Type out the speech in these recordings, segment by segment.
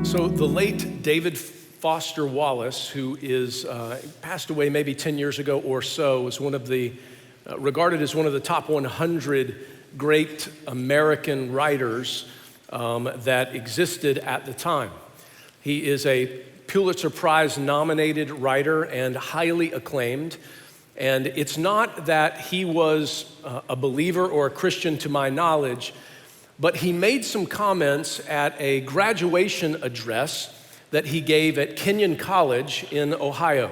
So the late David Foster Wallace, who is passed away maybe 10 years ago or so, was one of the regarded as one of the top 100 great American writers that existed at the time. He is a Pulitzer Prize nominated writer and highly acclaimed. And it's not that he was a believer or a Christian to my knowledge, but he made some comments at a graduation address that he gave at Kenyon College in Ohio.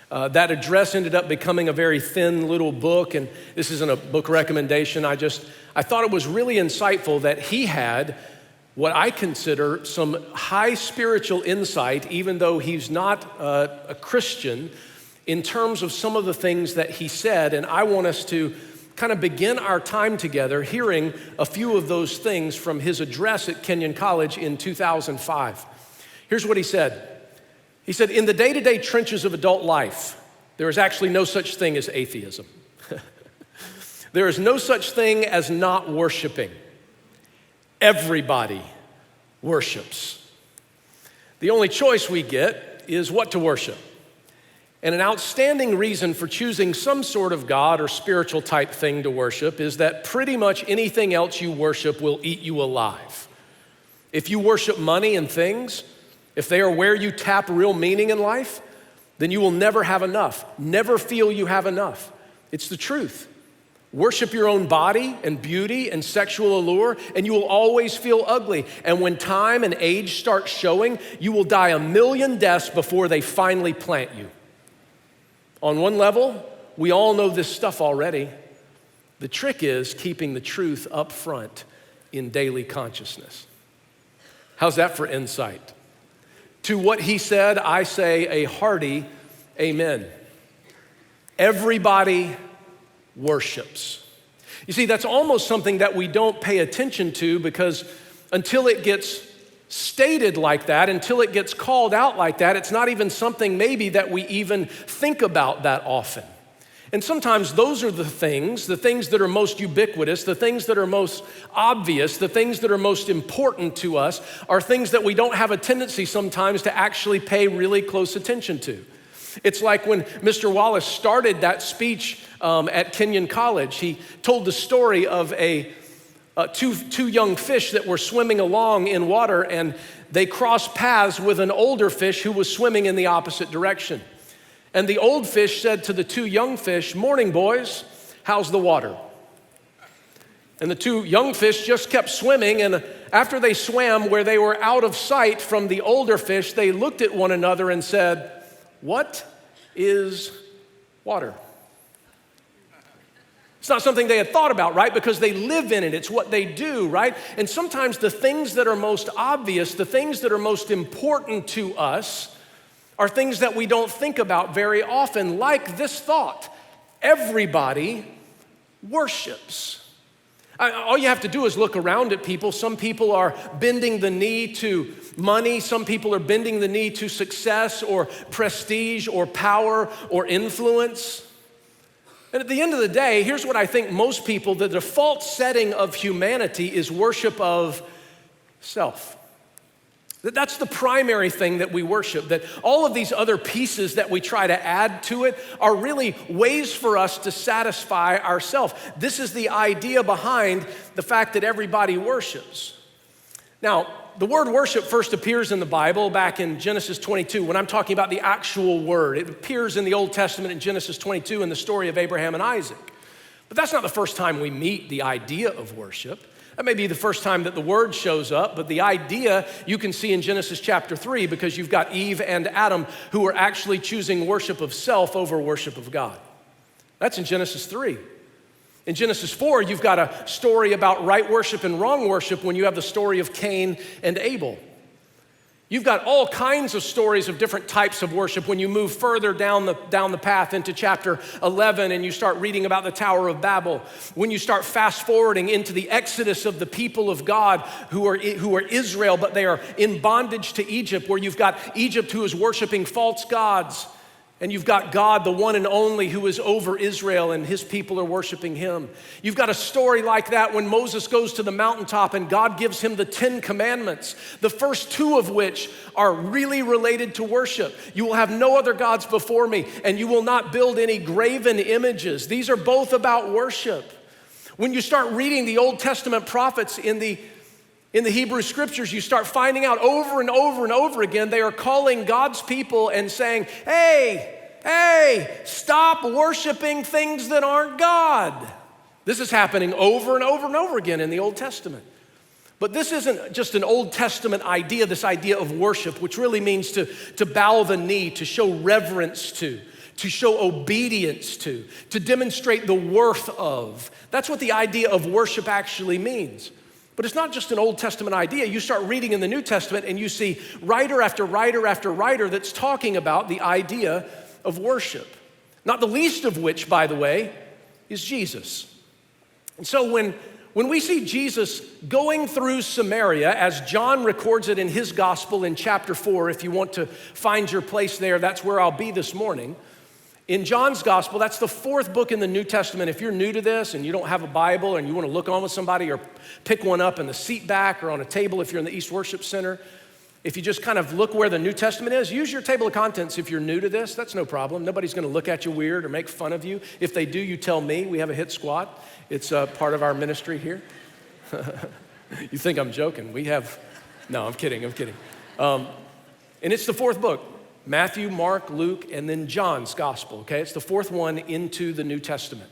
That address ended up becoming a very thin little book, and this isn't a book recommendation. I thought it was really insightful that he had what I consider some high spiritual insight, even though he's not a Christian, in terms of some of the things that he said. And I want us to kind of begin our time together hearing a few of those things from his address at Kenyon College in 2005. Here's what he said. He said, "In the day-to-day trenches of adult life, there is actually no such thing as atheism. There is no such thing as not worshiping. Everybody worships. The only choice we get is what to worship. And an outstanding reason for choosing some sort of God or spiritual type thing to worship is that pretty much anything else you worship will eat you alive. If you worship money and things, if they are where you tap real meaning in life, then you will never have enough, never feel you have enough. It's the truth. Worship your own body and beauty and sexual allure, and you will always feel ugly. And when time and age start showing, you will die a million deaths before they finally plant you. On one level, we all know this stuff already. The trick is keeping the truth up front in daily consciousness." How's that for insight? To what he said, I say a hearty amen. Everybody worships. You see, that's almost something that we don't pay attention to, because until it gets stated like that, until it gets called out like that, it's not even something maybe that we even think about that often. And sometimes those are the things that are most ubiquitous, the things that are most obvious, the things that are most important to us are things that we don't have a tendency sometimes to actually pay really close attention to. It's like when Mr. Wallace started that speech at Kenyon College. He told the story of two young fish that were swimming along in water, and they crossed paths with an older fish who was swimming in the opposite direction. And the old fish said to the two young fish, "Morning, boys, how's the water?" And the two young fish just kept swimming, and after they swam where they were out of sight from the older fish, they looked at one another and said, "What is water?" It's not something they had thought about, right? Because they live in it. It's what they do, right? And sometimes the things that are most obvious, the things that are most important to us, are things that we don't think about very often, like this thought: everybody worships. All you have to do is look around at people. Some people are bending the knee to money. Some people are bending the knee to success or prestige or power or influence. And at the end of the day, here's what I think most people, the default setting of humanity is worship of self. That's the primary thing that we worship, that all of these other pieces that we try to add to it are really ways for us to satisfy ourselves. This is the idea behind the fact that everybody worships. Now, the word worship first appears in the Bible back in Genesis 22. When I'm talking about the actual word, it appears in the Old Testament in Genesis 22 in the story of Abraham and Isaac. But that's not the first time we meet the idea of worship. That may be the first time that the word shows up, but the idea you can see in Genesis chapter 3, because you've got Eve and Adam who are actually choosing worship of self over worship of God. That's in Genesis 3. In Genesis 4, you've got a story about right worship and wrong worship when you have the story of Cain and Abel. You've got all kinds of stories of different types of worship when you move further down the path into chapter 11 and you start reading about the Tower of Babel. When you start fast forwarding into the exodus of the people of God who are Israel, but they are in bondage to Egypt, where you've got Egypt who is worshiping false gods. And you've got God, the one and only, who is over Israel, and his people are worshiping him. You've got a story like that when Moses goes to the mountaintop and God gives him the 10 commandments, the first 2 of which are really related to worship. You will have no other gods before me, and you will not build any graven images. These are both about worship. When you start reading the Old Testament prophets in the Hebrew scriptures, you start finding out over and over and over again, they are calling God's people and saying, hey, stop worshiping things that aren't God. This is happening over and over and over again in the Old Testament. But this isn't just an Old Testament idea, this idea of worship, which really means to bow the knee, to show reverence to show obedience to demonstrate the worth of. That's what the idea of worship actually means. But it's not just an Old Testament idea. You start reading in the New Testament and you see writer after writer after writer that's talking about the idea of worship. Not the least of which, by the way, is Jesus. And so when we see Jesus going through Samaria, as John records it in his gospel in chapter 4, if you want to find your place there, that's where I'll be this morning. In John's gospel, that's the 4th book in the New Testament. If you're new to this and you don't have a Bible and you want to look on with somebody or pick one up in the seat back or on a table if you're in the East Worship Center, if you just kind of look where the New Testament is, use your table of contents if you're new to this. That's no problem. Nobody's going to look at you weird or make fun of you. If they do, you tell me. We have a hit squad. It's part of our ministry here. You think I'm joking. No, I'm kidding. And it's the 4th book. Matthew, Mark, Luke, and then John's gospel, okay? It's the 4th one into the New Testament.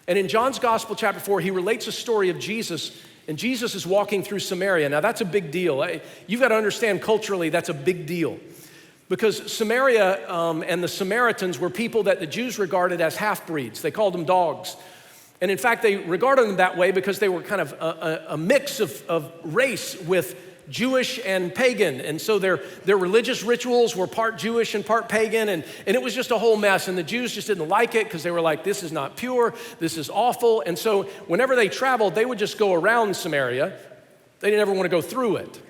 And in John's gospel, chapter 4, he relates a story of Jesus, and Jesus is walking through Samaria. Now, that's a big deal. You've got to understand culturally, that's a big deal. Because Samaria and the Samaritans were people that the Jews regarded as half-breeds. They called them dogs. And in fact, they regarded them that way because they were kind of a mix of race with Jewish and pagan. And so their religious rituals were part Jewish and part pagan. And it was just a whole mess. And the Jews just didn't like it because they were like, this is not pure. This is awful. And so whenever they traveled, they would just go around Samaria. They didn't ever want to go through it.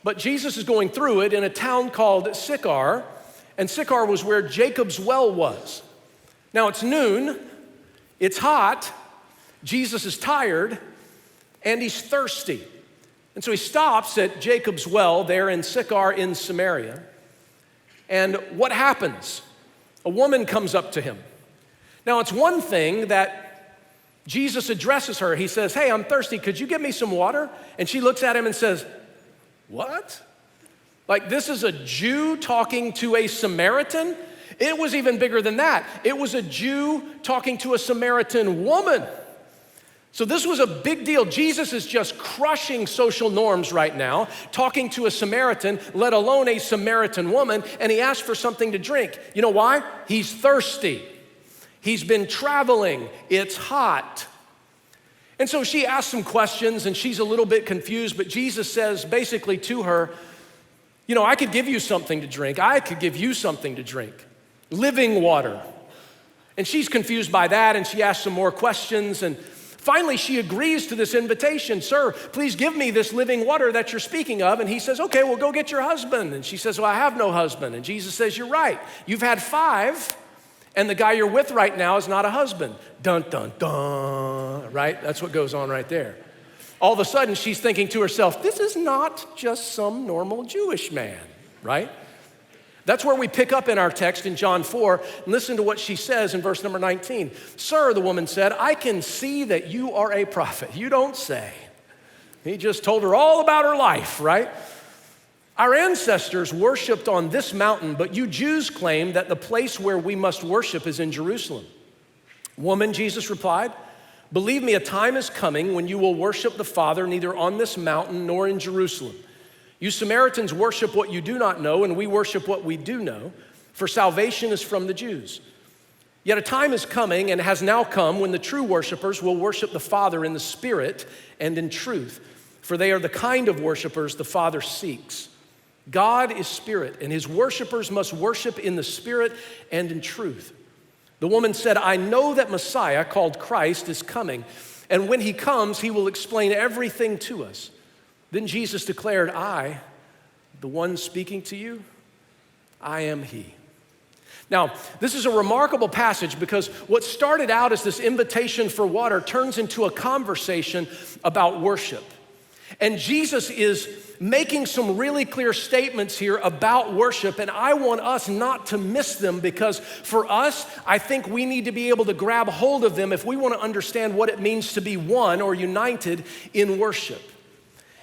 But Jesus is going through it in a town called Sychar. And Sychar was where Jacob's well was. Now it's noon. It's hot. Jesus is tired. And he's thirsty. And so he stops at Jacob's well there in Sychar in Samaria. And what happens? A woman comes up to him. Now, it's one thing that Jesus addresses her. He says, hey, I'm thirsty. Could you give me some water? And she looks at him and says, what? Like, this is a Jew talking to a Samaritan? It was even bigger than that. It was a Jew talking to a Samaritan woman. So this was a big deal. Jesus is just crushing social norms right now, talking to a Samaritan, let alone a Samaritan woman, and he asked for something to drink. You know why? He's thirsty. He's been traveling. It's hot. And so she asks some questions, and she's a little bit confused, but Jesus says basically to her, you know, I could give you something to drink. I could give you something to drink. Living water. And she's confused by that, and she asks some more questions, and finally, she agrees to this invitation. Sir, please give me this living water that you're speaking of. And he says, okay, well, go get your husband. And she says, well, I have no husband. And Jesus says, you're right. You've had 5, and the guy you're with right now is not a husband. Dun, dun, dun, right? That's what goes on right there. All of a sudden, she's thinking to herself, this is not just some normal Jewish man, right? That's where we pick up in our text in John 4. And listen to what she says in verse number 19. Sir, the woman said, I can see that you are a prophet. You don't say. He just told her all about her life, right? Our ancestors worshiped on this mountain, but you Jews claim that the place where we must worship is in Jerusalem. Woman, Jesus replied, believe me, a time is coming when you will worship the Father neither on this mountain nor in Jerusalem. You Samaritans worship what you do not know, and we worship what we do know, for salvation is from the Jews. Yet a time is coming and has now come when the true worshipers will worship the Father in the Spirit and in truth, for they are the kind of worshipers the Father seeks. God is spirit, and his worshipers must worship in the Spirit and in truth. The woman said, I know that Messiah, called Christ, is coming, and when he comes, he will explain everything to us. Then Jesus declared, I, the one speaking to you, I am he. Now, this is a remarkable passage because what started out as this invitation for water turns into a conversation about worship. And Jesus is making some really clear statements here about worship, and I want us not to miss them because for us, I think we need to be able to grab hold of them if we want to understand what it means to be one or united in worship.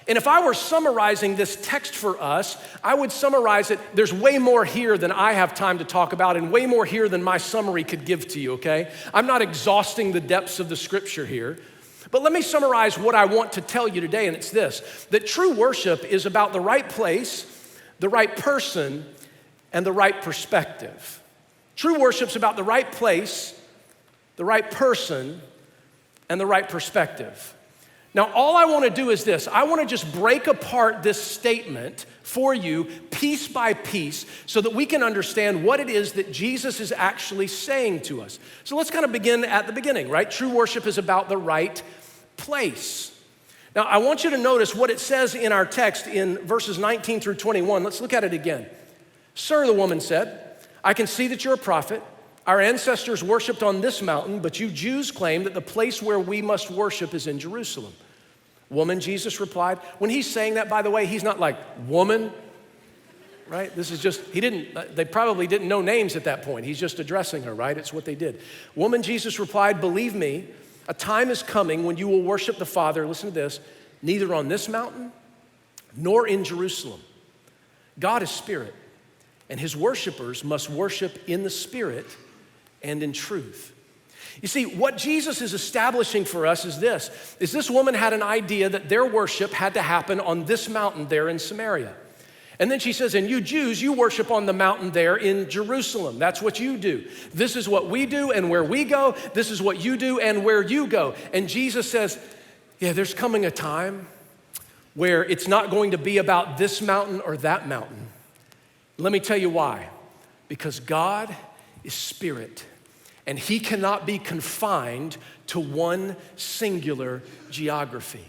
And if I were summarizing this text for us, I would summarize it. There's way more here than I have time to talk about and way more here than my summary could give to you, okay? I'm not exhausting the depths of the scripture here. But let me summarize what I want to tell you today, and it's this, that true worship is about the right place, the right person, and the right perspective. True worship's about the right place, the right person, and the right perspective. Now, all I want to do is this. I want to just break apart this statement for you piece by piece so that we can understand what it is that Jesus is actually saying to us. So let's kind of begin at the beginning, right? True worship is about the right place. Now, I want you to notice what it says in our text in verses 19 through 21. Let's look at it again. Sir, the woman said, I can see that you're a prophet. Our ancestors worshiped on this mountain, but you Jews claim that the place where we must worship is in Jerusalem. Woman, Jesus replied. When he's saying that, by the way, he's not like, woman, right? This is just, they probably didn't know names at that point. He's just addressing her, right? It's what they did. Woman, Jesus replied, believe me, a time is coming when you will worship the Father, listen to this, neither on this mountain nor in Jerusalem. God is spirit, and his worshipers must worship in the spirit and in truth. You see, what Jesus is establishing for us is this woman had an idea that their worship had to happen on this mountain there in Samaria. And then she says, and you Jews, you worship on the mountain there in Jerusalem. That's what you do. This is what we do and where we go. This is what you do and where you go. And Jesus says, yeah, there's coming a time where it's not going to be about this mountain or that mountain. Let me tell you why. Because God is spirit, and he cannot be confined to one singular geography.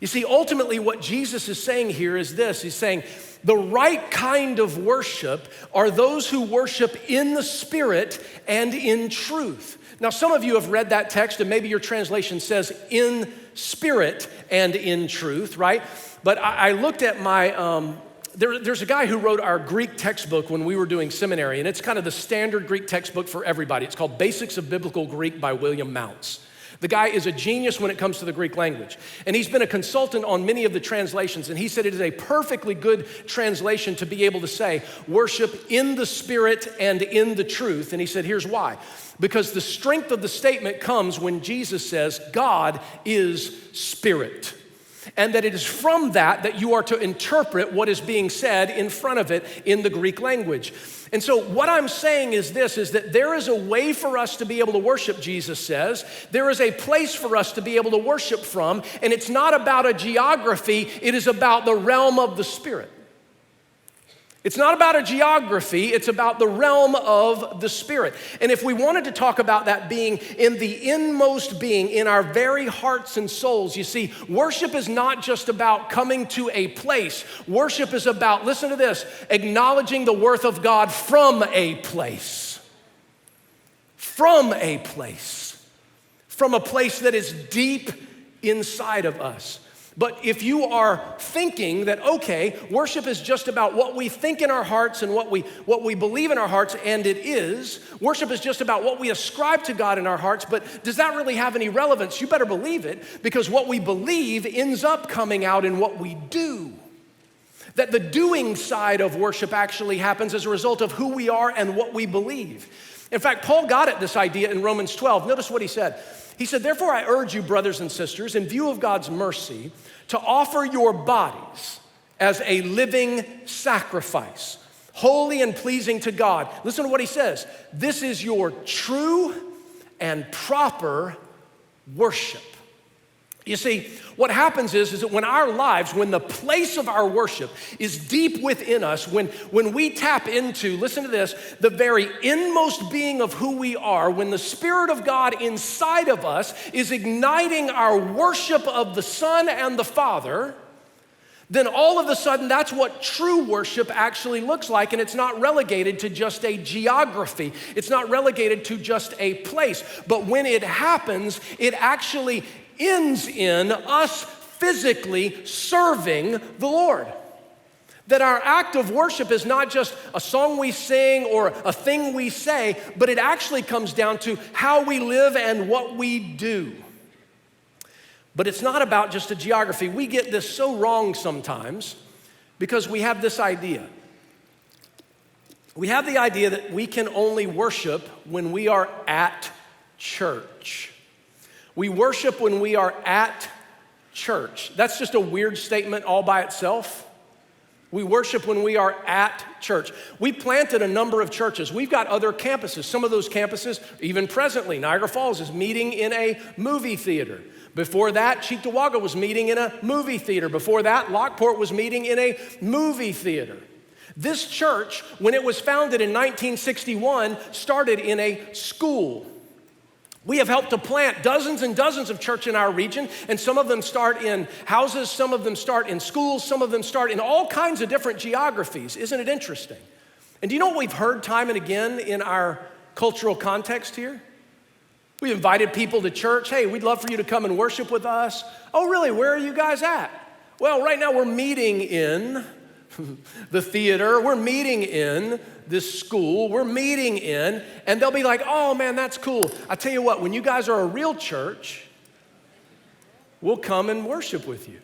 You see, ultimately what Jesus is saying here is this. He's saying the right kind of worship are those who worship in the spirit and in truth. Now, some of you have read that text, and maybe your translation says in spirit and in truth, right? But I looked at my, there's a guy who wrote our Greek textbook when we were doing seminary, and it's kind of the standard Greek textbook for everybody. It's called Basics of Biblical Greek by William Mounce. The guy is a genius when it comes to the Greek language. And he's been a consultant on many of the translations, and he said it is a perfectly good translation to be able to say, worship in the spirit and in the truth. And he said, here's why. Because the strength of the statement comes when Jesus says, God is spirit. And that it is from that you are to interpret what is being said in front of it in the Greek language. And so what I'm saying is this, is that there is a way for us to be able to worship, Jesus says. There is a place for us to be able to worship from, and it's not about a geography, it is about the realm of the Spirit. It's not about a geography, it's about the realm of the Spirit. And if we wanted to talk about that being in the inmost being, in our very hearts and souls, you see, worship is not just about coming to a place. Worship is about, listen to this, acknowledging the worth of God from a place. From a place. From a place that is deep inside of us. But if you are thinking that, okay, worship is just about what we think in our hearts and what we believe in our hearts, and it is. Worship is just about what we ascribe to God in our hearts, but does that really have any relevance? You better believe it, because what we believe ends up coming out in what we do. That the doing side of worship actually happens as a result of who we are and what we believe. In fact, Paul got at this idea in Romans 12. Notice what he said. He said, therefore I urge you, brothers and sisters, in view of God's mercy, to offer your bodies as a living sacrifice, holy and pleasing to God. Listen to what he says. This is your true and proper worship. You see, what happens is that when our lives, when the place of our worship is deep within us, when we tap into, listen to this, the very inmost being of who we are, when the Spirit of God inside of us is igniting our worship of the Son and the Father, then all of a sudden that's what true worship actually looks like, and it's not relegated to just a geography. It's not relegated to just a place. But when it happens, it actually ends in us physically serving the Lord. That our act of worship is not just a song we sing or a thing we say, but it actually comes down to how we live and what we do. But it's not about just a geography. We get this so wrong sometimes because we have this idea. We have the idea that we can only worship when we are at church. We worship when we are at church. That's just a weird statement all by itself. We worship when we are at church. We planted a number of churches. We've got other campuses. Some of those campuses, even presently, Niagara Falls is meeting in a movie theater. Before that, Cheektowaga was meeting in a movie theater. Before that, Lockport was meeting in a movie theater. This church, when it was founded in 1961, started in a school. We have helped to plant dozens and dozens of churches in our region, and some of them start in houses, some of them start in schools, some of them start in all kinds of different geographies. Isn't it interesting? And do you know what we've heard time and again in our cultural context here? We invited people to church. Hey, we'd love for you to come and worship with us. Oh, really? Where are you guys at? Well, right now we're meeting in the theater. We're meeting in this school. We're meeting in, and they'll be like, oh man, that's cool. I tell you what, when you guys are a real church, we'll come and worship with you.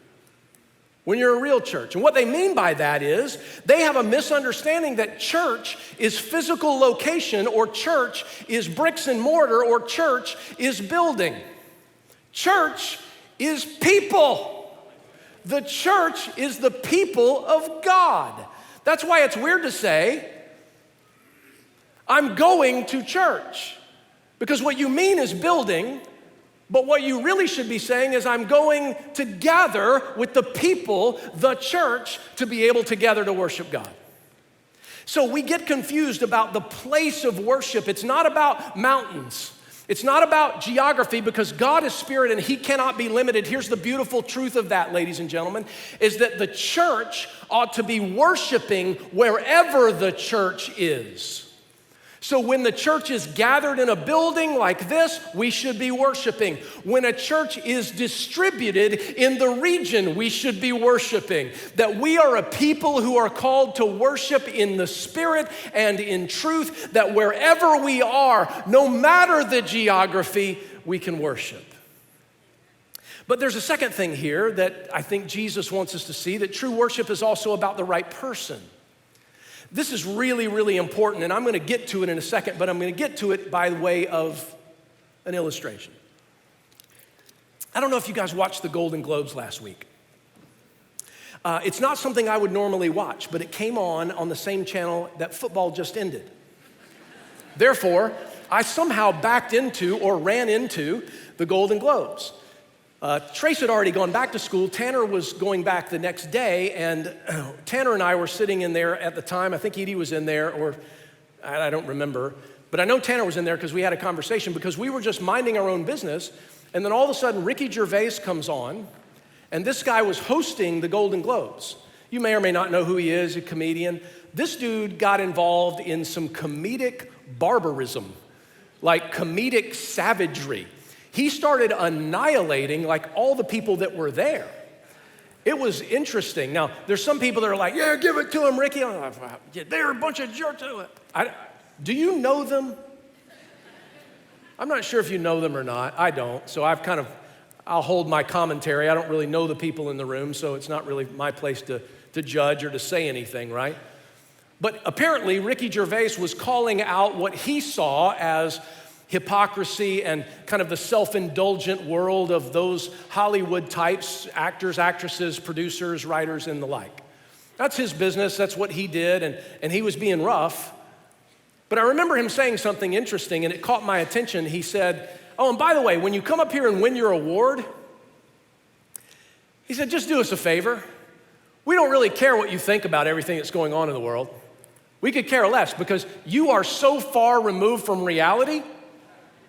When you're a real church. And what they mean by that is they have a misunderstanding that church is physical location, or church is bricks and mortar, or church is building. Church is people. The church is the people of God. That's why it's weird to say, I'm going to church. Because what you mean is building, but what you really should be saying is, I'm going to gather with the people, the church, to be able to gather to worship God. So we get confused about the place of worship. It's not about mountains. It's not about geography, because God is spirit and he cannot be limited. Here's the beautiful truth of that, ladies and gentlemen, is that the church ought to be worshiping wherever the church is. So when the church is gathered in a building like this, we should be worshiping. When a church is distributed in the region, we should be worshiping. That we are a people who are called to worship in the spirit and in truth, that wherever we are, no matter the geography, we can worship. But there's a second thing here that I think Jesus wants us to see, that true worship is also about the right person. This is really, really important, and I'm going to get to it in a second, but I'm going to get to it by way of an illustration. I don't know if you guys watched the Golden Globes last week. It's not something I would normally watch, but it came on the same channel that football just ended. Therefore, I somehow backed into or ran into the Golden Globes. Trace had already gone back to school. Tanner was going back the next day, and Tanner and I were sitting in there at the time. I think Edie was in there, or I don't remember. But I know Tanner was in there because we had a conversation, because we were just minding our own business. And then all of a sudden, Ricky Gervais comes on, and this guy was hosting the Golden Globes. You may or may not know who he is, a comedian. This dude got involved in some comedic barbarism, like comedic savagery. He started annihilating like all the people that were there. It was interesting. Now, there's some people that are like, yeah, give it to him, Ricky. They're a bunch of jerks. Do you know them? I'm not sure if you know them or not. I don't. So I'll hold my commentary. I don't really know the people in the room, so it's not really my place to judge or to say anything, right? But apparently, Ricky Gervais was calling out what he saw as hypocrisy and kind of the self-indulgent world of those Hollywood types, actors, actresses, producers, writers, and the like. That's his business, that's what he did, and he was being rough. But I remember him saying something interesting, and it caught my attention. He said, oh, and by the way, when you come up here and win your award, he said, just do us a favor. We don't really care what you think about everything that's going on in the world. We could care less, because you are so far removed from reality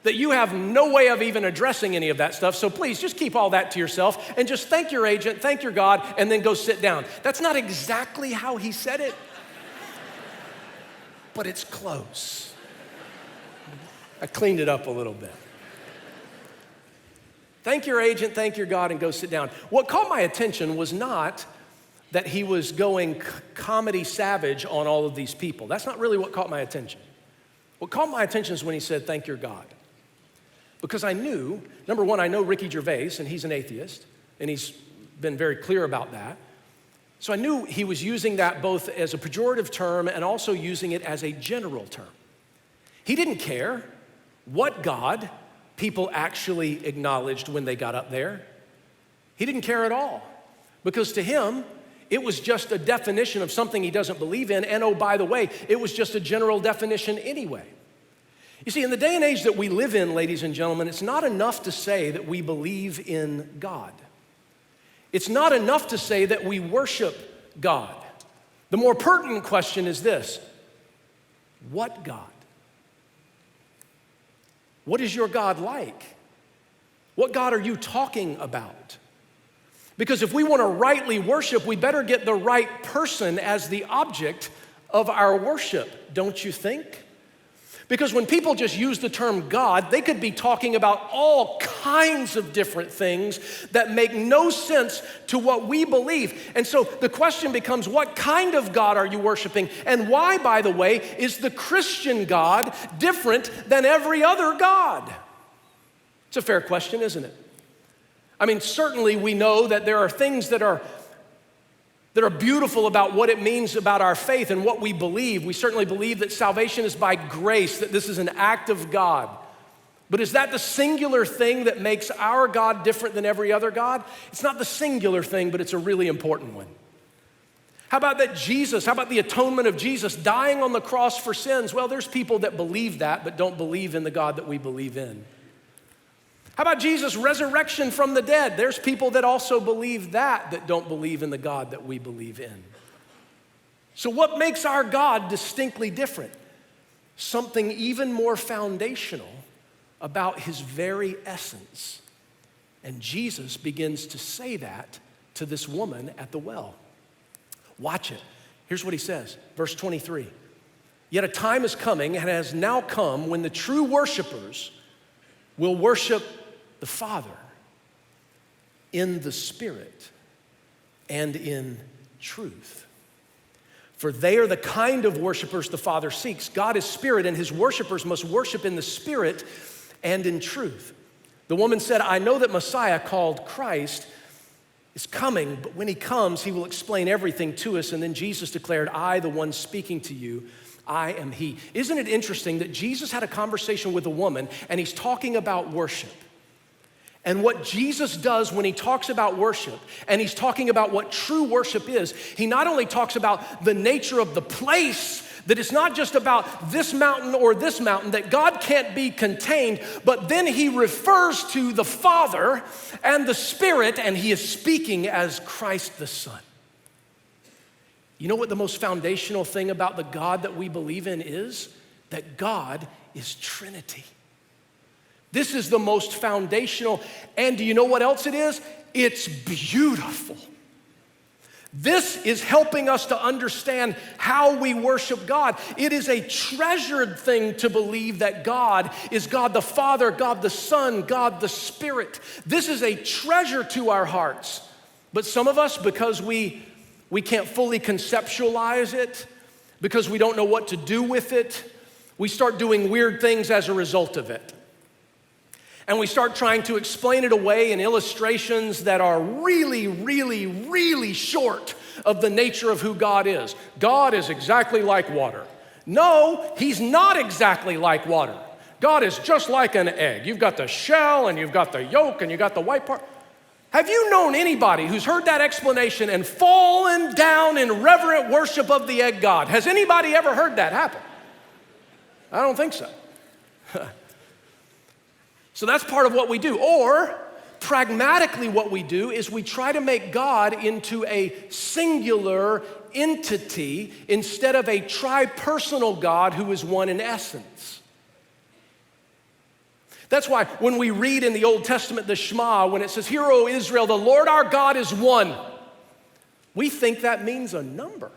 that you have no way of even addressing any of that stuff. So please just keep all that to yourself and just thank your agent, thank your God, and then go sit down. That's not exactly how he said it, but it's close. I cleaned it up a little bit. Thank your agent, thank your God, and go sit down. What caught my attention was not that he was going comedy savage on all of these people. That's not really what caught my attention. What caught my attention is when he said, thank your God. Because I knew, number one, I know Ricky Gervais, and he's an atheist, and he's been very clear about that. So I knew he was using that both as a pejorative term and also using it as a general term. He didn't care what God people actually acknowledged when they got up there. He didn't care at all, because to him, it was just a definition of something he doesn't believe in, and oh, by the way, it was just a general definition anyway. You see, in the day and age that we live in, ladies and gentlemen, it's not enough to say that we believe in God. It's not enough to say that we worship God. The more pertinent question is this: what God? What is your God like? What God are you talking about? Because if we want to rightly worship, we better get the right person as the object of our worship, don't you think? Because when people just use the term God, they could be talking about all kinds of different things that make no sense to what we believe. And so the question becomes, what kind of God are you worshiping? And why, by the way, is the Christian God different than every other God? It's a fair question, isn't it? I mean, certainly we know that there are things that are beautiful about what it means about our faith and what we believe. We certainly believe that salvation is by grace, that this is an act of God. But is that the singular thing that makes our God different than every other God? It's not the singular thing, but it's a really important one. How about that Jesus? How about the atonement of Jesus dying on the cross for sins? Well, there's people that believe that, but don't believe in the God that we believe in. How about Jesus' resurrection from the dead? There's people that also believe that don't believe in the God that we believe in. So what makes our God distinctly different? Something even more foundational about his very essence. And Jesus begins to say that to this woman at the well. Watch it. Here's what he says, verse 23. Yet a time is coming and has now come when the true worshipers will worship the Father in the Spirit and in truth. For they are the kind of worshipers the Father seeks. God is spirit, and his worshipers must worship in the Spirit and in truth. The woman said, I know that Messiah, called Christ, is coming, but when he comes, he will explain everything to us. And then Jesus declared, I, the one speaking to you, I am he. Isn't it interesting that Jesus had a conversation with a woman and he's talking about worship? And what Jesus does when he talks about worship and he's talking about what true worship is, he not only talks about the nature of the place, that it's not just about this mountain or this mountain, that God can't be contained, but then he refers to the Father and the Spirit, and he is speaking as Christ the Son. You know what the most foundational thing about the God that we believe in is? That God is Trinity. This is the most foundational, and do you know what else it is? It's beautiful. This is helping us to understand how we worship God. It is a treasured thing to believe that God is God the Father, God the Son, God the Spirit. This is a treasure to our hearts. But some of us, because we can't fully conceptualize it, because we don't know what to do with it, we start doing weird things as a result of it. And we start trying to explain it away in illustrations that are really, really, really short of the nature of who God is. God is exactly like water. No, he's not exactly like water. God is just like an egg. You've got the shell and you've got the yolk and you've got the white part. Have you known anybody who's heard that explanation and fallen down in reverent worship of the egg God? Has anybody ever heard that happen? I don't think so. So that's part of what we do. Or, pragmatically, what we do is we try to make God into a singular entity instead of a tri-personal God who is one in essence. That's why when we read in the Old Testament the Shema, when it says, "Hear, O Israel, the Lord our God is one," we think that means a number.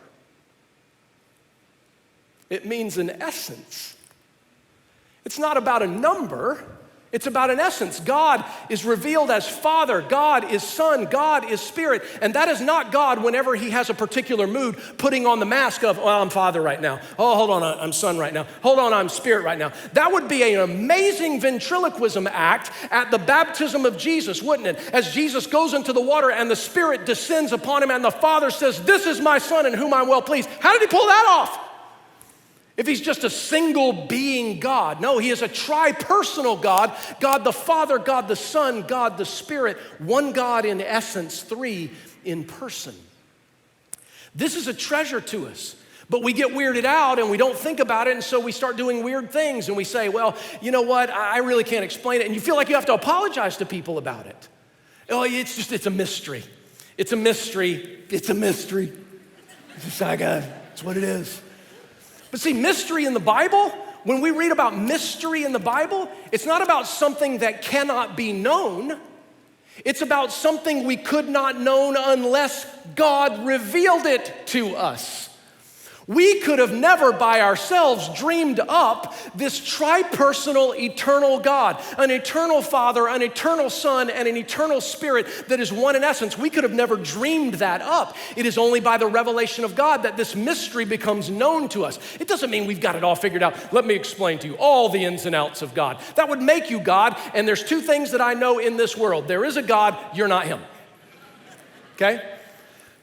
It means an essence. It's not about a number, it's about an essence. God is revealed as Father, God is Son, God is Spirit, and that is not God whenever he has a particular mood, putting on the mask of, "Oh, I'm Father right now. Oh, hold on, I'm Son right now. Hold on, I'm Spirit right now." That would be an amazing ventriloquism act at the baptism of Jesus, wouldn't it? As Jesus goes into the water and the Spirit descends upon him and the Father says, "This is my Son in whom I'm well pleased." How did he pull that off? If he's just a single being God. No, he is a tri-personal God. God the Father, God the Son, God the Spirit. One God in essence, three in person. This is a treasure to us. But we get weirded out and we don't think about it, and so we start doing weird things and we say, "Well, you know what, I really can't explain it." And you feel like you have to apologize to people about it. Oh, it's a mystery. It's a mystery. It's a mystery. It's what it is. But see, mystery in the Bible, when we read about mystery in the Bible, it's not about something that cannot be known. It's about something we could not know unless God revealed it to us. We could have never by ourselves dreamed up this tri-personal eternal God, an eternal Father, an eternal Son, and an eternal Spirit that is one in essence. We could have never dreamed that up. It is only by the revelation of God that this mystery becomes known to us. It doesn't mean we've got it all figured out. Let me explain to you all the ins and outs of God. That would make you God, and there's two things that I know in this world. There is a God, you're not him. Okay?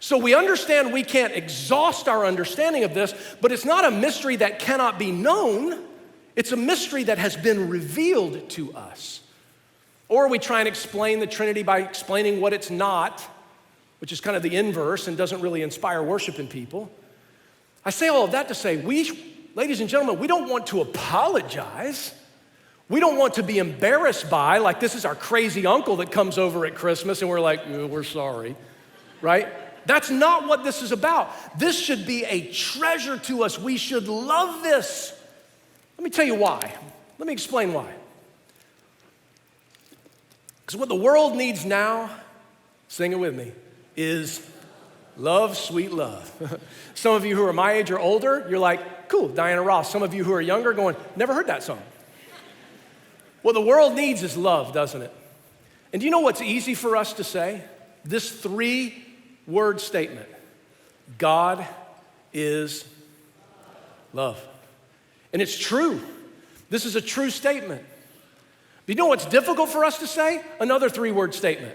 So we understand we can't exhaust our understanding of this, but it's not a mystery that cannot be known. It's a mystery that has been revealed to us. Or we try and explain the Trinity by explaining what it's not, which is kind of the inverse and doesn't really inspire worship in people. I say all of that to say, ladies and gentlemen, we don't want to apologize. We don't want to be embarrassed by, like this is our crazy uncle that comes over at Christmas and we're like, we're sorry, right? That's not what this is about. This should be a treasure to us. We should love this. Let me tell you why. Let me explain why. Because what the world needs now, sing it with me, is love, sweet love. Some of you who are my age or older, you're like, cool, Diana Ross. Some of you who are younger going, never heard that song. What the world needs is love, doesn't it? And do you know what's easy for us to say? This three-word statement: God is love. And it's true. This is a true statement. But you know what's difficult for us to say? Another three-word statement: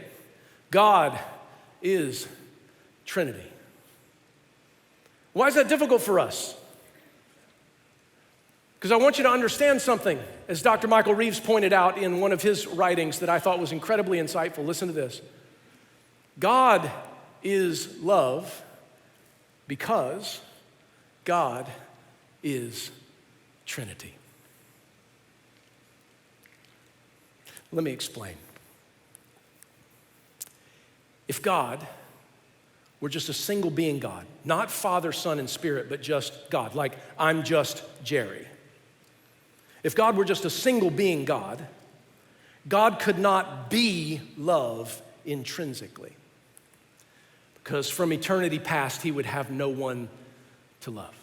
God is Trinity. Why is that difficult for us? Because I want you to understand something, as Dr. Michael Reeves pointed out in one of his writings that I thought was incredibly insightful. Listen to this. God is love because God is Trinity. Let me explain. If God were just a single being God, not Father, Son, and Spirit, but just God, like I'm just Jerry. If God were just a single being God, God could not be love intrinsically, because from eternity past, he would have no one to love.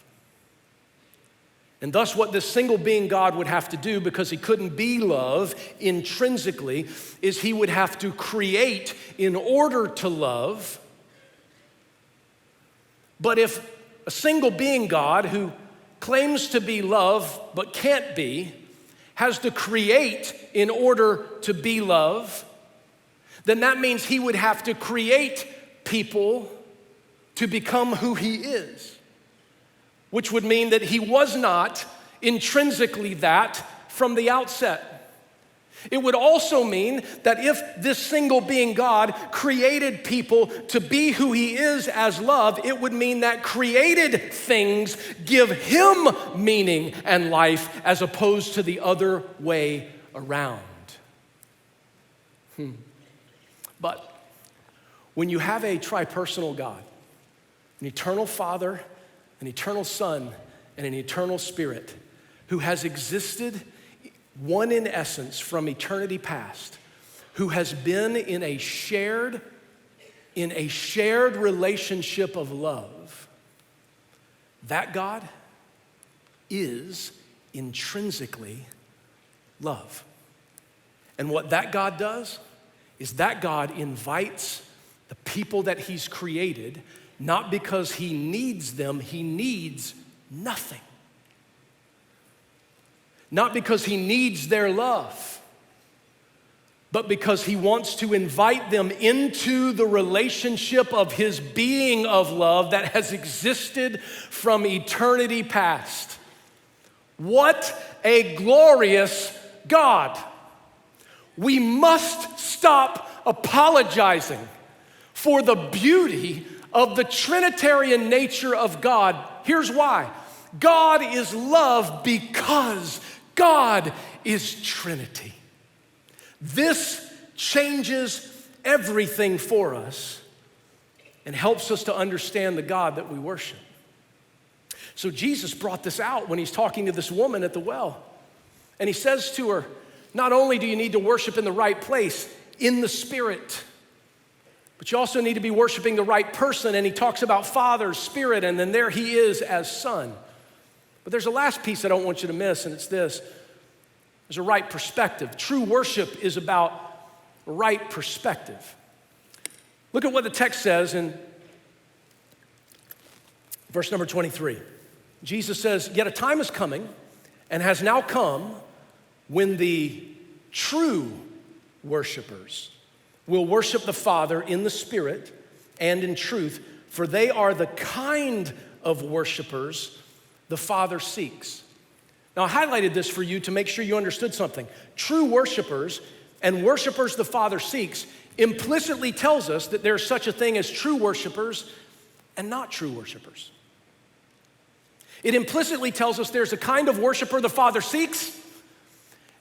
And thus what this single being God would have to do, because he couldn't be love intrinsically, is he would have to create in order to love. But if a single being God who claims to be love but can't be, has to create in order to be love, then that means he would have to create people to become who he is, which would mean that he was not intrinsically that from the outset. It would also mean that if this single being God created people to be who he is as love, it would mean that created things give him meaning and life as opposed to the other way around. But when you have a tripersonal God, an eternal Father, an eternal Son, and an eternal Spirit who has existed one in essence from eternity past, who has been in a shared relationship of love, that God is intrinsically love. And what that God does is that God invites the people that he's created, not because he needs them, he needs nothing. Not because he needs their love, but because he wants to invite them into the relationship of his being of love that has existed from eternity past. What a glorious God. We must stop apologizing for the beauty of the Trinitarian nature of God. Here's why. God is love because God is Trinity. This changes everything for us and helps us to understand the God that we worship. So Jesus brought this out when he's talking to this woman at the well. And he says to her, not only do you need to worship in the right place, in the Spirit, but you also need to be worshiping the right person. And he talks about Father, Spirit, and then there he is as Son. But there's a last piece I don't want you to miss, and it's this. There's a right perspective. True worship is about right perspective. Look at what the text says in verse number 23. Jesus says, yet a time is coming and has now come when the true worshipers will worship the Father in the Spirit and in truth, for they are the kind of worshipers the Father seeks. Now, I highlighted this for you to make sure you understood something. True worshipers and worshipers the Father seeks implicitly tells us that there's such a thing as true worshipers and not true worshipers. It implicitly tells us there's a kind of worshiper the Father seeks,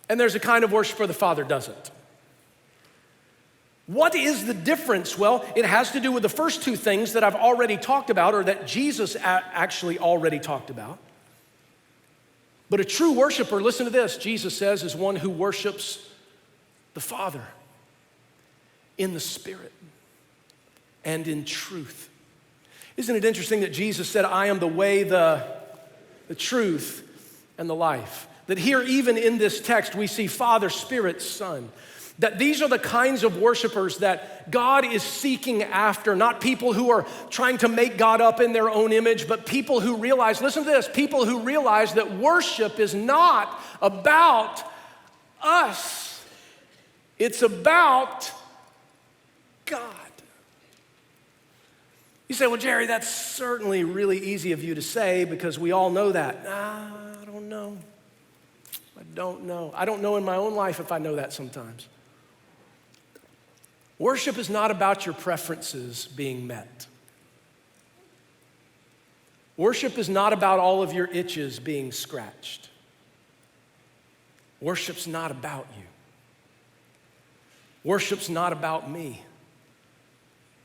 and there's a kind of worshiper the Father doesn't. What is the difference? Well, it has to do with the first two things that I've already talked about, or that Jesus actually already talked about. But a true worshiper, listen to this, Jesus says, is one who worships the Father in the Spirit and in truth. Isn't it interesting that Jesus said, I am the way, the truth, and the life? That here, even in this text, we see Father, Spirit, Son. That these are the kinds of worshipers that God is seeking after, not people who are trying to make God up in their own image, but people who realize, listen to this, people who realize that worship is not about us. It's about God. You say, well, Jerry, that's certainly really easy of you to say because we all know that. I don't know. I don't know in my own life if I know that sometimes. Worship is not about your preferences being met. Worship is not about all of your itches being scratched. Worship's not about you. Worship's not about me.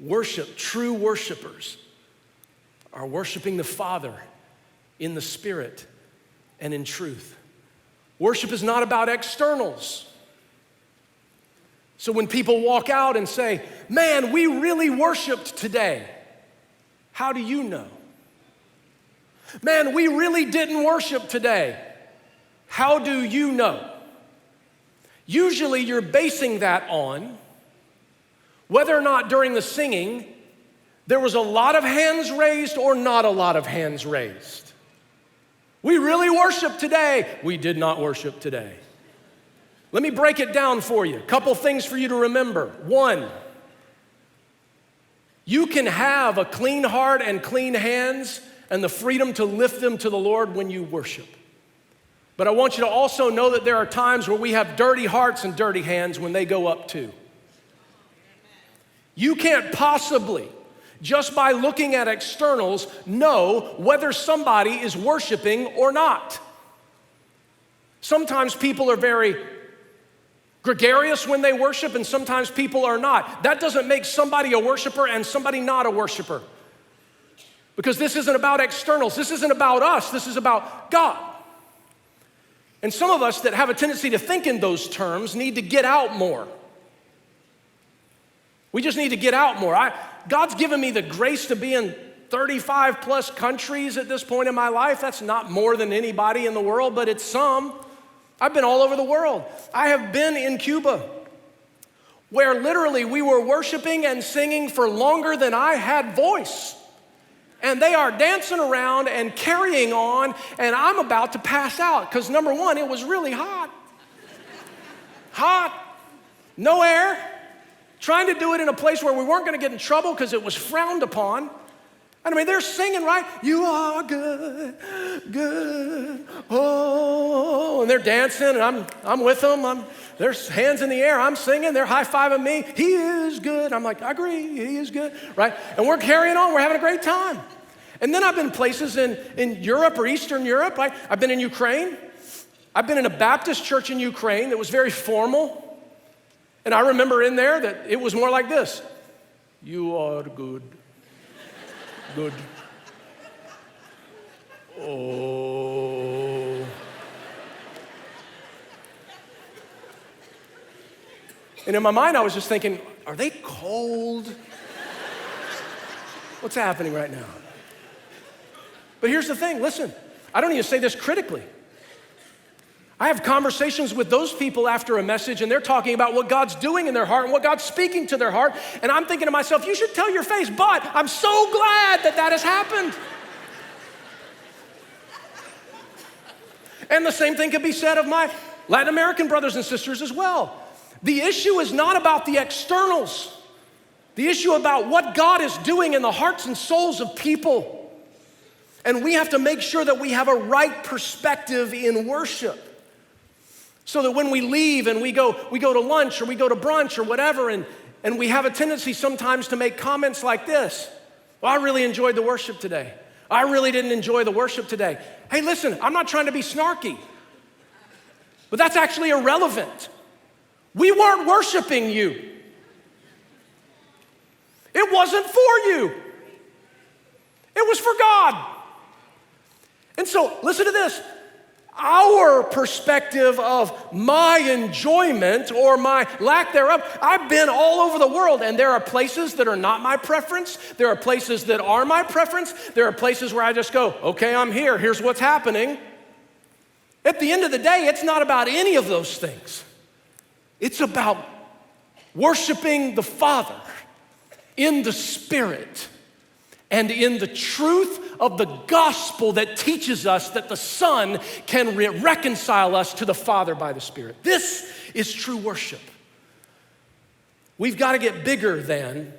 Worship, true worshipers, are worshiping the Father in the Spirit and in truth. Worship is not about externals. So when people walk out and say, man, we really worshiped today, how do you know? Man, we really didn't worship today, how do you know? Usually you're basing that on whether or not during the singing there was a lot of hands raised or not a lot of hands raised. We really worshiped today. We did not worship today. Let me break it down for you. A couple things for you to remember. One, you can have a clean heart and clean hands and the freedom to lift them to the Lord when you worship. But I want you to also know that there are times where we have dirty hearts and dirty hands when they go up too. You can't possibly, just by looking at externals, know whether somebody is worshiping or not. Sometimes people are very gregarious when they worship, and sometimes people are not. That doesn't make somebody a worshiper and somebody not a worshiper. Because this isn't about externals. This isn't about us. This is about God. And some of us that have a tendency to think in those terms need to get out more. We just need to get out more. God's given me the grace to be in 35 plus countries at this point in my life. That's not more than anybody in the world, but it's some. I've been all over the world. I have been in Cuba, where literally we were worshiping and singing for longer than I had voice. And they are dancing around and carrying on, and I'm about to pass out because number one, it was really hot. Hot, no air, trying to do it in a place where we weren't gonna get in trouble because it was frowned upon. And I mean, they're singing, right? You are good, good, oh. And they're dancing, and I'm with them. There's hands in the air. I'm singing. They're high-fiving me. He is good. I'm like, I agree. He is good, right? And we're carrying on. We're having a great time. And then I've been places in Europe or Eastern Europe. I've been in Ukraine. I've been in a Baptist church in Ukraine that was very formal. And I remember in there that it was more like this. You are good. Good. Oh. And in my mind, I was just thinking, are they cold? What's happening right now? But here's the thing, listen, I don't even say this critically. I have conversations with those people after a message, and they're talking about what God's doing in their heart and what God's speaking to their heart. And I'm thinking to myself, you should tell your face, but I'm so glad that that has happened. And the same thing could be said of my Latin American brothers and sisters as well. The issue is not about the externals. The issue about what God is doing in the hearts and souls of people. And we have to make sure that we have a right perspective in worship. So that when we leave and we go to lunch or we go to brunch or whatever, and we have a tendency sometimes to make comments like this. Well, I really enjoyed the worship today. I really didn't enjoy the worship today. Hey, listen, I'm not trying to be snarky, but that's actually irrelevant. We weren't worshiping you. It wasn't for you. It was for God. And so, listen to this. Our perspective of my enjoyment or my lack thereof, I've been all over the world, and there are places that are not my preference. There are places that are my preference. There are places where I just go, okay, I'm here. Here's what's happening. At the end of the day, it's not about any of those things. It's about worshiping the Father in the Spirit and in the truth of the gospel that teaches us that the Son can reconcile us to the Father by the Spirit. This is true worship. We've got to get bigger than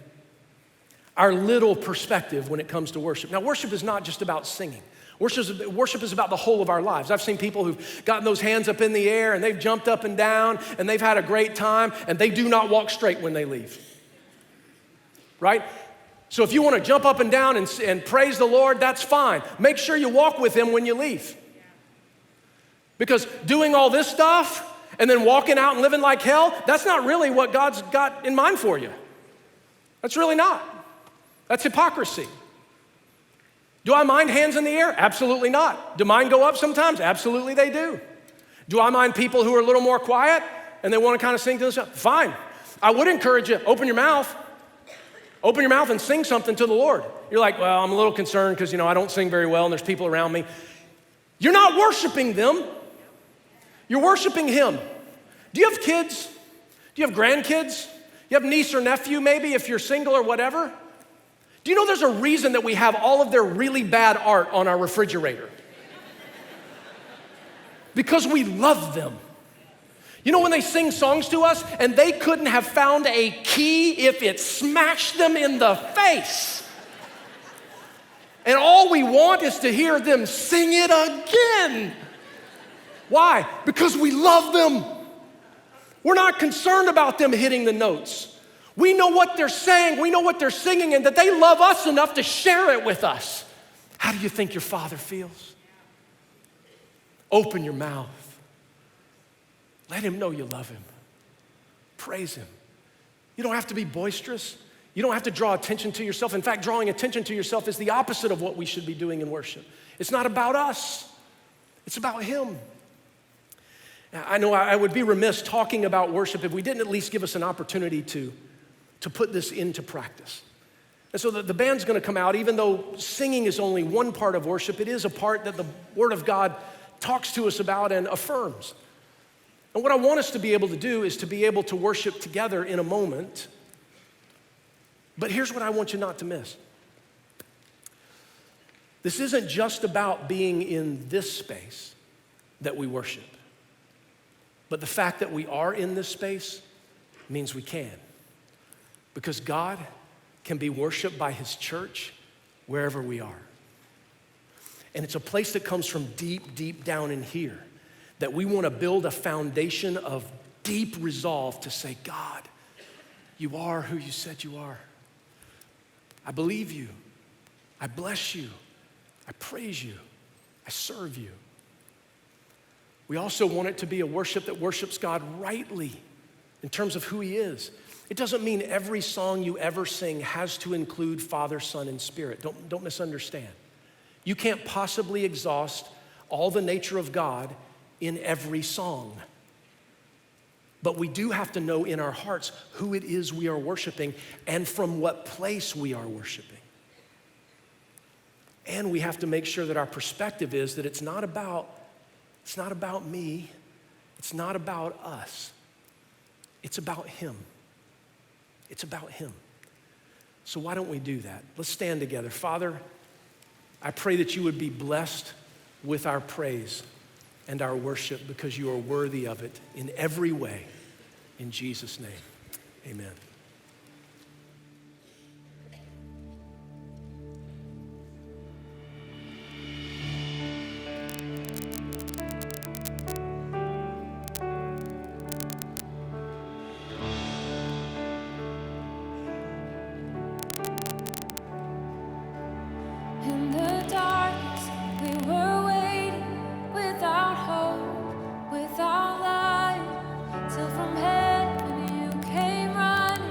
our little perspective when it comes to worship. Now, worship is not just about singing. Worship is about the whole of our lives. I've seen people who've gotten those hands up in the air and they've jumped up and down and they've had a great time and they do not walk straight when they leave. Right? So if you want to jump up and down and praise the Lord, that's fine. Make sure you walk with Him when you leave. Because doing all this stuff and then walking out and living like hell, that's not really what God's got in mind for you. That's really not. That's hypocrisy. Do I mind hands in the air? Absolutely not. Do mine go up sometimes? Absolutely they do. Do I mind people who are a little more quiet and they want to kind of sing to themselves? Fine. I would encourage you, open your mouth. Open your mouth and sing something to the Lord. You're like, well, I'm a little concerned because, I don't sing very well and there's people around me. You're not worshiping them. You're worshiping Him. Do you have kids? Do you have grandkids? You have niece or nephew maybe if you're single or whatever? Do you know there's a reason that we have all of their really bad art on our refrigerator? Because we love them. You know when they sing songs to us and they couldn't have found a key if it smashed them in the face. And all we want is to hear them sing it again. Why? Because we love them. We're not concerned about them hitting the notes. We know what they're saying, we know what they're singing, and that they love us enough to share it with us. How do you think your Father feels? Open your mouth. Let Him know you love Him. Praise Him. You don't have to be boisterous. You don't have to draw attention to yourself. In fact, drawing attention to yourself is the opposite of what we should be doing in worship. It's not about us. It's about Him. I know I would be remiss talking about worship if we didn't at least give us an opportunity to put this into practice. And so the band's gonna come out, even though singing is only one part of worship, it is a part that the Word of God talks to us about and affirms. And what I want us to be able to do is to be able to worship together in a moment. But here's what I want you not to miss. This isn't just about being in this space that we worship, but the fact that we are in this space means we can. Because God can be worshiped by His church wherever we are. And it's a place that comes from deep, deep down in here that we want to build a foundation of deep resolve to say, God, you are who you said you are. I believe you. I bless you. I praise you. I serve you. We also want it to be a worship that worships God rightly in terms of who He is. It doesn't mean every song you ever sing has to include Father, Son, and Spirit. Don't misunderstand. You can't possibly exhaust all the nature of God in every song. But we do have to know in our hearts who it is we are worshiping and from what place we are worshiping. And we have to make sure that our perspective is that it's not about me, it's not about us. It's about Him. It's about Him. So why don't we do that? Let's stand together. Father, I pray that you would be blessed with our praise and our worship because you are worthy of it in every way. In Jesus' name, amen. In the darkness, we were waiting without hope, without light, till from heaven you came running.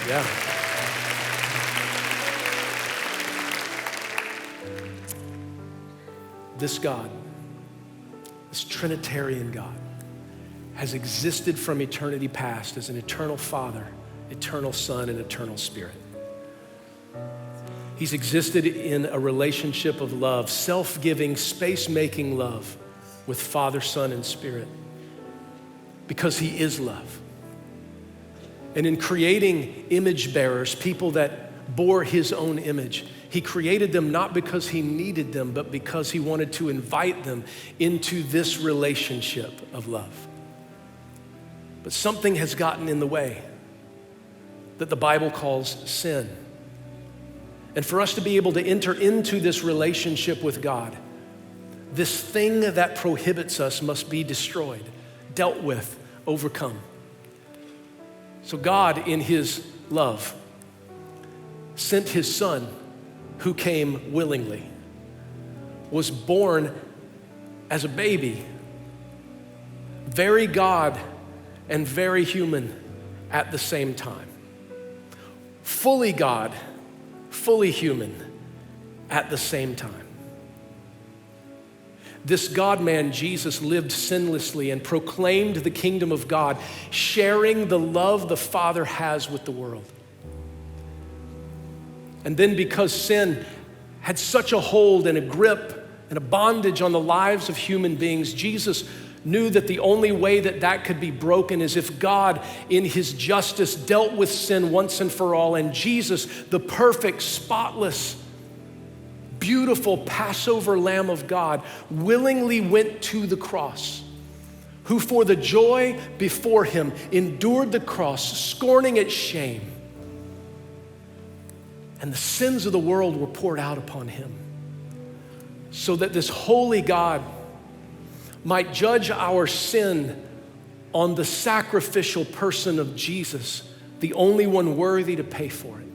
Yeah. This God, this Trinitarian God, has existed from eternity past as an eternal Father, eternal Son, and eternal Spirit. He's existed in a relationship of love, self-giving, space-making love with Father, Son, and Spirit, because he is love. And in creating image bearers, people that bore his own image, he created them not because he needed them, but because he wanted to invite them into this relationship of love. But something has gotten in the way that the Bible calls sin. And for us to be able to enter into this relationship with God, this thing that prohibits us must be destroyed, dealt with, overcome. So God, in his love, sent his Son, who came willingly, was born as a baby, very God and very human at the same time. Fully God, fully human at the same time. This God-man, Jesus, lived sinlessly and proclaimed the kingdom of God, sharing the love the Father has with the world. And then because sin had such a hold and a grip and a bondage on the lives of human beings, Jesus knew that the only way that that could be broken is if God, in his justice, dealt with sin once and for all. And Jesus, the perfect, spotless, beautiful Passover Lamb of God, willingly went to the cross, who for the joy before him endured the cross, scorning its shame. And the sins of the world were poured out upon him, so that this holy God might judge our sin on the sacrificial person of Jesus, the only one worthy to pay for it.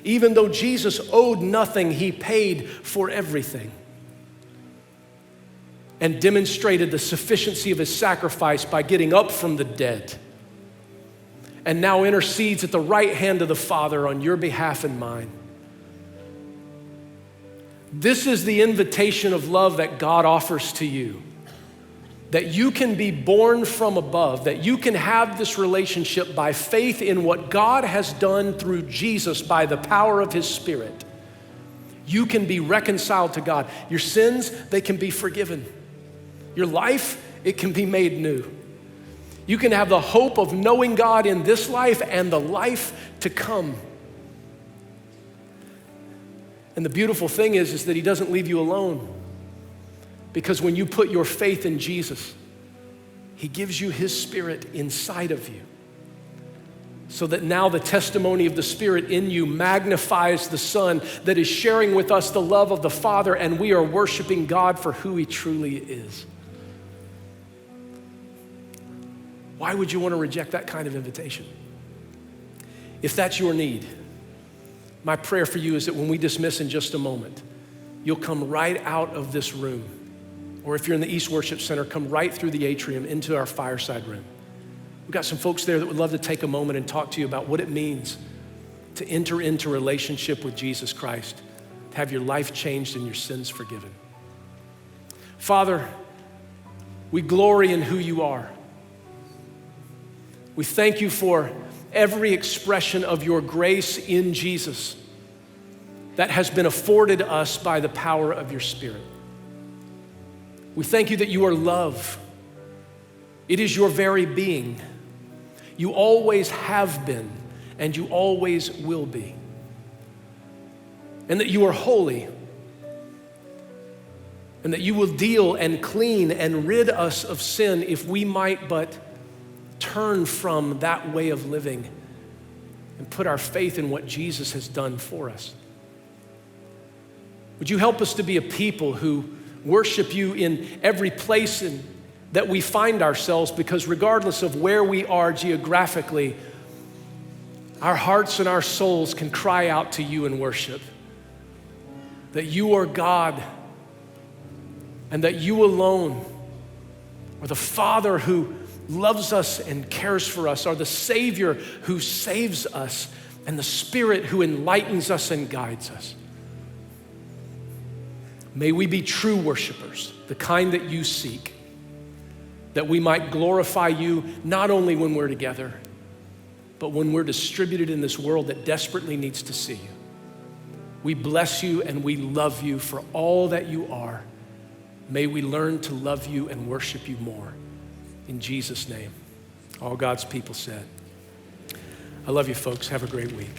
Even though Jesus owed nothing, he paid for everything and demonstrated the sufficiency of his sacrifice by getting up from the dead, and now intercedes at the right hand of the Father on your behalf and mine. This is the invitation of love that God offers to you, that you can be born from above, that you can have this relationship by faith in what God has done through Jesus by the power of his Spirit. You can be reconciled to God. Your sins, they can be forgiven. Your life, it can be made new. You can have the hope of knowing God in this life and the life to come. And the beautiful thing is that he doesn't leave you alone. Because when you put your faith in Jesus, he gives you his Spirit inside of you. So that now the testimony of the Spirit in you magnifies the Son that is sharing with us the love of the Father, and we are worshiping God for who he truly is. Why would you want to reject that kind of invitation? If that's your need, my prayer for you is that when we dismiss in just a moment, you'll come right out of this room. Or if you're in the East Worship Center, come right through the atrium into our fireside room. We've got some folks there that would love to take a moment and talk to you about what it means to enter into relationship with Jesus Christ, to have your life changed and your sins forgiven. Father, we glory in who you are. We thank you for every expression of your grace in Jesus that has been afforded us by the power of your Spirit. We thank you that you are love. It is your very being. You always have been, and you always will be. And that you are holy, and that you will deal and clean and rid us of sin if we might but turn from that way of living and put our faith in what Jesus has done for us. Would you help us to be a people who worship you in every place that we find ourselves, because regardless of where we are geographically, our hearts and our souls can cry out to you in worship. That you are God, and that you alone are the Father who loves us and cares for us, are the Savior who saves us, and the Spirit who enlightens us and guides us. May we be true worshipers, the kind that you seek, that we might glorify you not only when we're together, but when we're distributed in this world that desperately needs to see you. We bless you and we love you for all that you are. May we learn to love you and worship you more. In Jesus' name. All God's people said. I love you, folks. Have a great week.